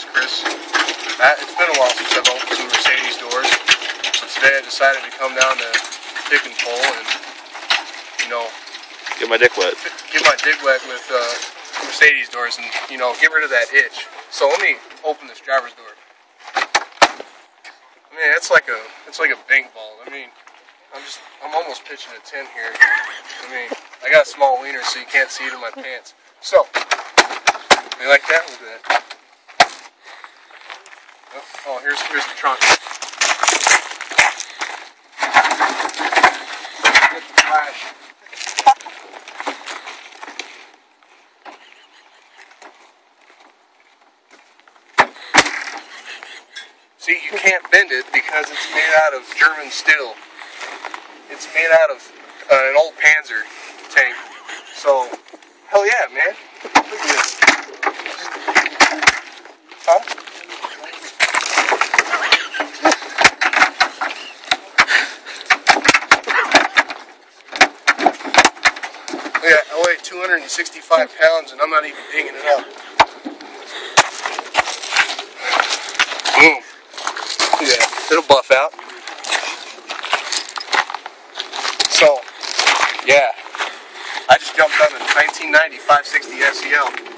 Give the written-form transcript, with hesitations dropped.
it's Chris. It's been a while since I've opened some Mercedes doors, so today I decided to come down to Pick and Pull and, you know, get my dick wet. Get my dick wet with Mercedes doors and, you know, get rid of that itch. So let me open this driver's door. I mean, it's like a bank ball. I mean, I'm almost pitching a 10 here. I mean, I got a small wiener, so you can't see it in my pants. So, you like that? Look at that. Oh, here's the trunk. Get the flash. See, you can't bend it because it's made out of German steel. It's made out of an old Panzer tank. So, hell yeah, man. Look at this. Huh? Yeah, I weigh 265 pounds and I'm not even digging it up. Boom. Yeah, it'll buff out. So, yeah, I just jumped on a 1990 560 SEL.